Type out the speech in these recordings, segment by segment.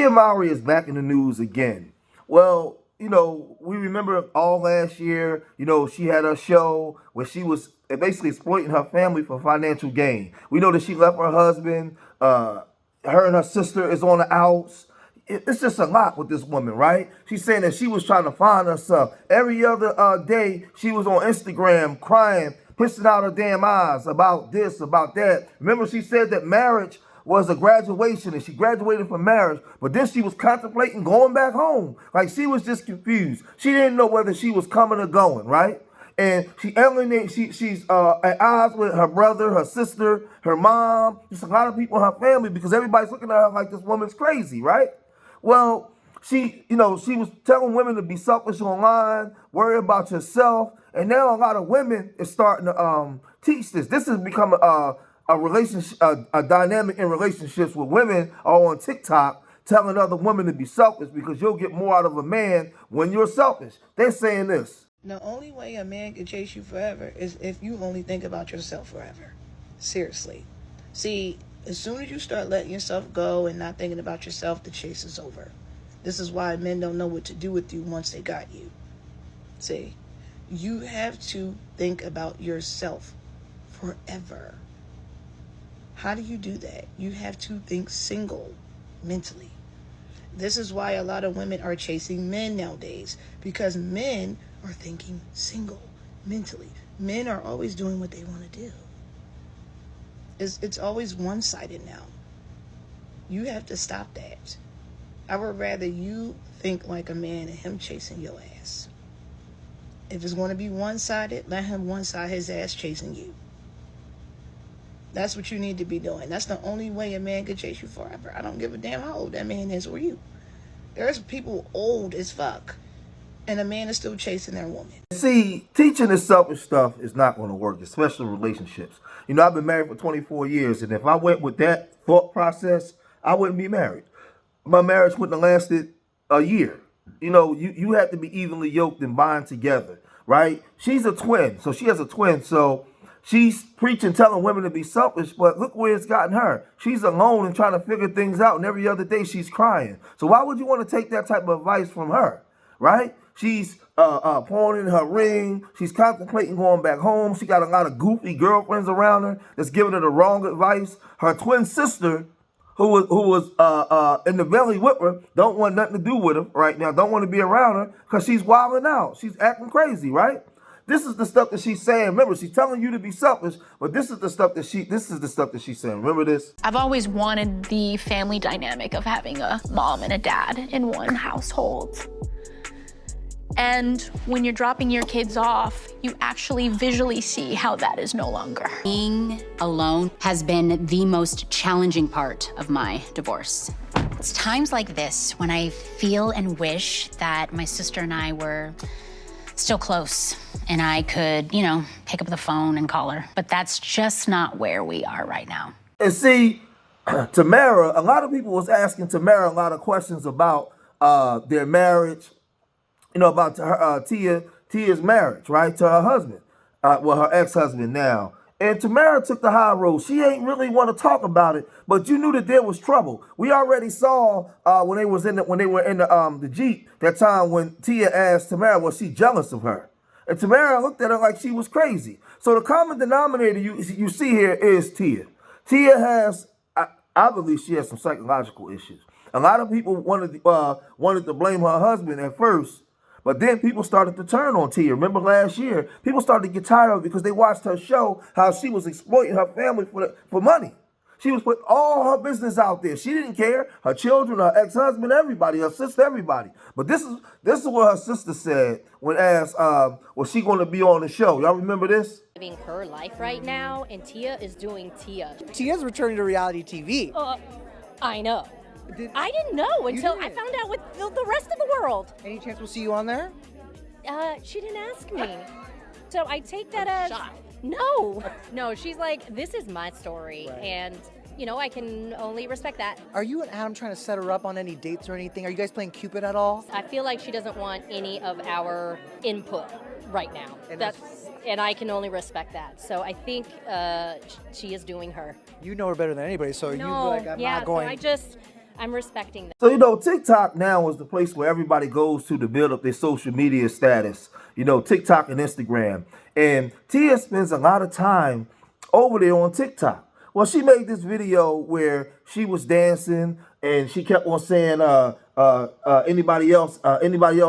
Tia Mowry is back in the news again. Well, we remember all last year, she had a show where she was basically exploiting her family for financial gain. We know that she left her husband, her and her sister is on the outs. It's just a lot with this woman, right? She's saying that she was trying to find herself. Every other day, she was on Instagram crying, pissing out her damn eyes about this, about that. Remember, she said that marriage was a graduation and she graduated from marriage, but then she was contemplating going back home. Like, she was just confused. She didn't know whether she was coming or going, right? And she's at odds with her brother, her sister, her mom, just a lot of people in her family, because everybody's looking at her like this woman's crazy, right? Well, she was telling women to be selfish online, worry about yourself, and now a lot of women is starting to teach this. This has become a relationship, a dynamic in relationships where women are on TikTok telling other women to be selfish because you'll get more out of a man when you're selfish. They're saying this. The only way a man can chase you forever is if you only think about yourself forever. Seriously. See, as soon as you start letting yourself go and not thinking about yourself, the chase is over. This is why men don't know what to do with you once they got you. See, you have to think about yourself forever. How do you do that? You have to think single mentally. This is why a lot of women are chasing men nowadays, because men are thinking single mentally. Men are always doing what they want to do. It's always one-sided now. You have to stop that. I would rather you think like a man and him chasing your ass. If it's going to be one-sided, let him one-side his ass chasing you. That's what you need to be doing. That's the only way a man can chase you forever. I don't give a damn how old that man is or you. There's people old as fuck, and a man is still chasing their woman. See, teaching this selfish stuff is not going to work, especially relationships. I've been married for 24 years, and if I went with that thought process, I wouldn't be married. My marriage wouldn't have lasted a year. You have to be evenly yoked and bind together, right? She's a twin, so she has a twin, so she's preaching, telling women to be selfish, but look where it's gotten her. She's alone and trying to figure things out, and every other day she's crying. So why would you want to take that type of advice from her, right? She's pawning her ring. She's contemplating going back home. She got a lot of goofy girlfriends around her that's giving her the wrong advice. Her twin sister, who was in the belly with her, don't want nothing to do with her right now. Don't want to be around her because she's wilding out. She's acting crazy, right? This is the stuff that she's saying. Remember, she's telling you to be selfish, but this is the stuff that she's saying. Remember this? I've always wanted the family dynamic of having a mom and a dad in one household. And when you're dropping your kids off, you actually visually see how that is no longer. Being alone has been the most challenging part of my divorce. It's times like this when I feel and wish that my sister and I were still close and I could, pick up the phone and call her. But that's just not where we are right now. And see, Tamara, a lot of people was asking Tamara a lot of questions about their marriage, about her, Tia's marriage, right, to her husband, her ex-husband now. And Tamara took the high road. She ain't really want to talk about it, but you knew that there was trouble. We already saw when they were in the Jeep that time when Tia asked Tamara, was she jealous of her? And Tamara looked at her like she was crazy. So the common denominator you see here is Tia. Tia has, I believe she has some psychological issues. A lot of people wanted to blame her husband at first, but then people started to turn on Tia. Remember last year, people started to get tired of it because they watched her show how she was exploiting her family for money. She was putting all her business out there. She didn't care. Her children, her ex-husband, everybody, her sister, everybody. But this is what her sister said when asked, was she going to be on the show? Y'all remember this? Living her life right now, and Tia is doing Tia. Tia's returning to reality TV. I know. I didn't know until I found out with the rest of the world. Any chance we'll see you on there? She didn't ask me. So I take that as... No, she's like, this is my story, right. And, I can only respect that. Are you and Adam trying to set her up on any dates or anything? Are you guys playing Cupid at all? I feel like she doesn't want any of our input right now. And I can only respect that. So I think she is doing her. You know her better than anybody, so you'd be like, I'm not going. So I'm respecting them. So, TikTok now is the place where everybody goes to build up their social media status. TikTok and Instagram. And Tia spends a lot of time over there on TikTok. Well, she made this video where she was dancing and she kept on saying, anybody else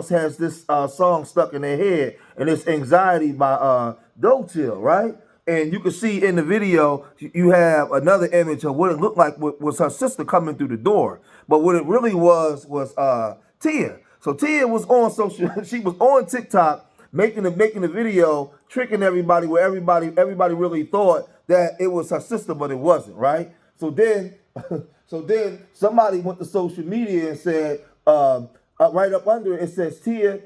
has this song stuck in their head, and it's Anxiety by Dotil, right? And you can see in the video, you have another image of what it looked like was her sister coming through the door. But what it really was Tia. So Tia was on she was on TikTok making the video, tricking everybody where everybody really thought that it was her sister, but it wasn't, right? So then somebody went to social media and said, right up under it says Tia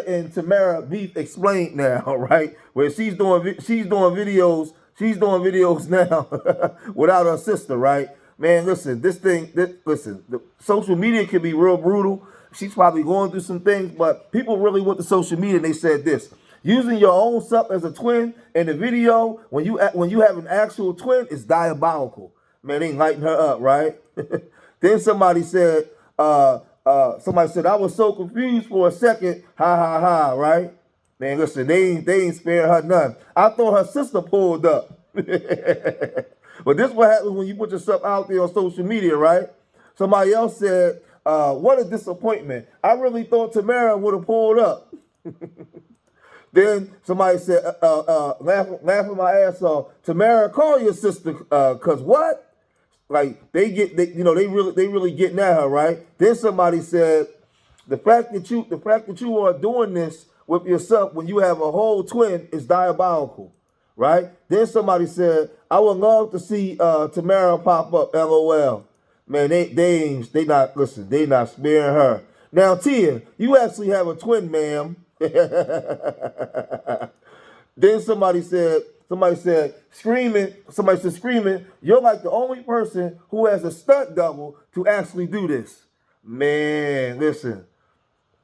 and Tamara beef explained now, right? Where she's doing videos now without her sister, right? Man, listen, the social media can be real brutal. She's probably going through some things, but people really went to social media and they said this: using your own self as a twin in the video when you have an actual twin is diabolical. Man, they lighting her up, right? Then somebody said, I was so confused for a second, ha ha ha, right? Man, listen, they ain't sparing her none. I thought her sister pulled up. But this is what happens when you put yourself out there on social media, right? Somebody else said, what a disappointment. I really thought Tamara would have pulled up. Then somebody said, laughing my ass off, Tamara, call your sister, cause what? Like they really getting at her, right? Then somebody said, the fact that you are doing this with yourself when you have a whole twin is diabolical, right? Then somebody said, I would love to see Tamara pop up, LOL. Man, they not sparing her. Now, Tia, you actually have a twin, ma'am. Then somebody said, screaming, you're like the only person who has a stunt double to actually do this. Man, listen,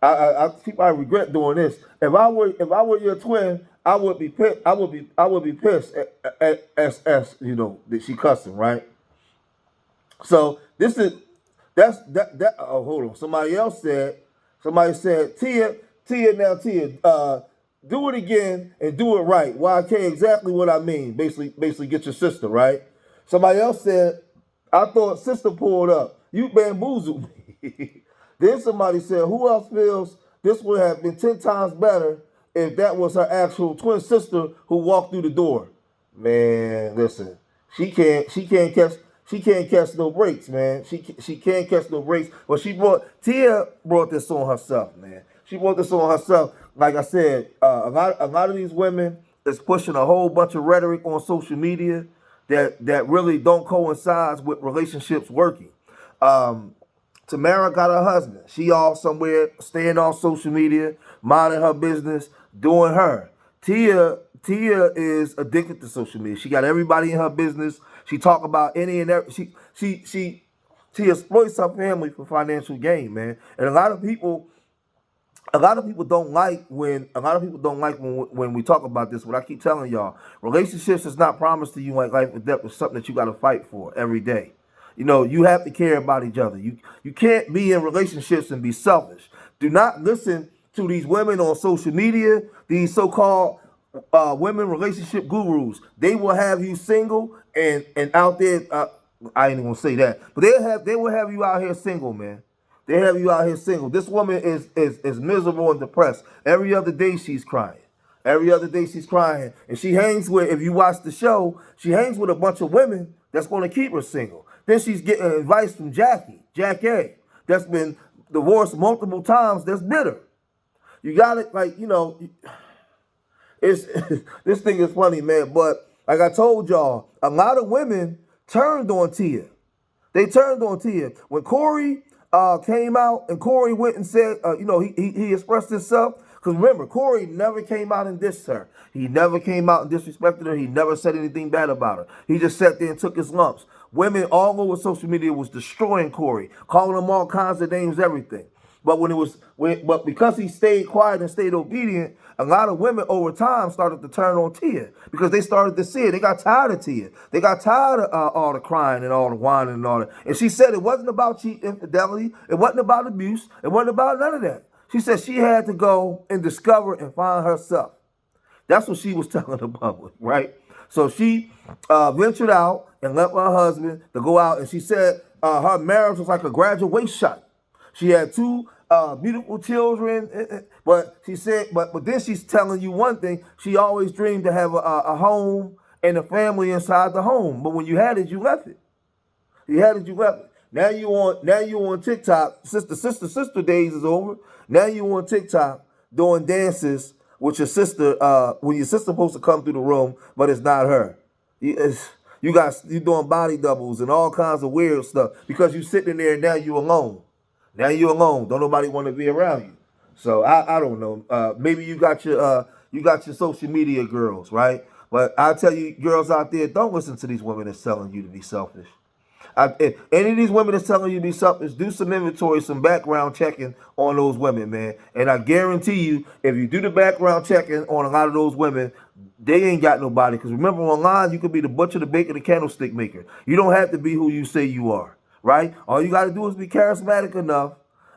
I regret doing this. If I were your twin, I would be pissed. I would be pissed at that she cussing, right? So hold on. Somebody said, Tia, do it again and do it right. YK, exactly what I mean. Basically get your sister, right? Somebody else said, I thought sister pulled up. You bamboozled me. Then somebody said, who else feels this would have been 10 times better if that was her actual twin sister who walked through the door? Man, listen, she can't catch no breaks, man. She can't catch no breaks. But Tia brought this on herself, man. She brought this on herself. Like I said, a lot of these women is pushing a whole bunch of rhetoric on social media that really don't coincide with relationships working. Tamara got her husband. She all somewhere staying on social media, minding her business, doing her. Tia is addicted to social media. She got everybody in her business. She talk about any and every. She exploits her family for financial gain, man. And a lot of people don't like when we talk about this. But I keep telling y'all, relationships is not promised to you like life and death. It's something that you got to fight for every day. You have to care about each other. You can't be in relationships and be selfish. Do not listen to these women on social media, these so-called women relationship gurus. They will have you single and out there. I ain't even gonna say that, but they will have you out here single, man. They have you out here single. This woman is miserable and depressed. Every other day she's crying. And she hangs with, if you watch the show, she hangs with a bunch of women that's going to keep her single. Then she's getting advice from Jack A, that's been divorced multiple times, that's bitter. You got it, it's this thing is funny, man. But like I told y'all, a lot of women turned on Tia. They turned on Tia. When Corey came out and Corey went and said, he expressed himself. Because remember, Corey never came out and dissed her. He never came out and disrespected her. He never said anything bad about her. He just sat there and took his lumps. Women all over social media was destroying Corey, calling him all kinds of names, everything. But but because he stayed quiet and stayed obedient, a lot of women over time started to turn on Tia because they started to see it. They got tired of Tia. They got tired of all the crying and all the whining and all that. And she said it wasn't about cheat infidelity. It wasn't about abuse. It wasn't about none of that. She said she had to go and discover and find herself. That's what she was telling the public, right? So she ventured out and left her husband to go out, and she said her marriage was like a graduation. She had two beautiful children, but she said, but then she's telling you one thing. She always dreamed to have a home and a family inside the home, but when you had it, you left it. You had it, you left it. Now you on TikTok. Sister days is over. Now you on TikTok doing dances with your sister. When your sister supposed to come through the room, but it's not her. You doing body doubles and all kinds of weird stuff because you sitting there and now you alone. Now you alone. Don't nobody want to be around you. So I don't know. Maybe you got your social media girls, right? But I tell you, girls out there, don't listen to these women that's telling you to be selfish. If any of these women that's telling you to be selfish, do some inventory, some background checking on those women, man. And I guarantee you, if you do the background checking on a lot of those women, they ain't got nobody. Because remember, online, you could be the butcher, the baker, the candlestick maker. You don't have to be who you say you are, right? All you got to do is be charismatic enough,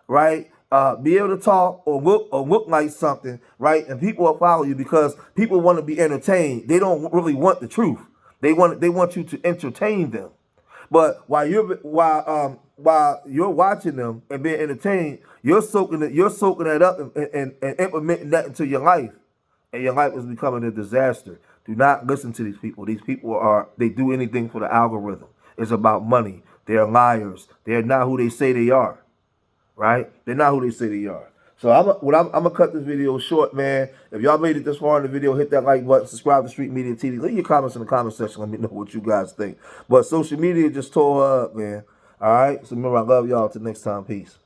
right? Be able to talk or look like something, right? And people will follow you because people want to be entertained. They don't really want the truth. They want you to entertain them. But while you're watching them and being entertained, you're soaking that up and implementing that into your life, and your life is becoming a disaster. Do not listen to these people. These people they do anything for the algorithm. It's about money. They're liars. They're not who they say they are, right? They're not who they say they are. So I'm gonna cut this video short, man. If y'all made it this far in the video, hit that like button, subscribe to Street Media TV. Leave your comments in the comment section. Let me know what you guys think. But social media just tore her up, man. All right. So remember, I love y'all. Till next time. Peace.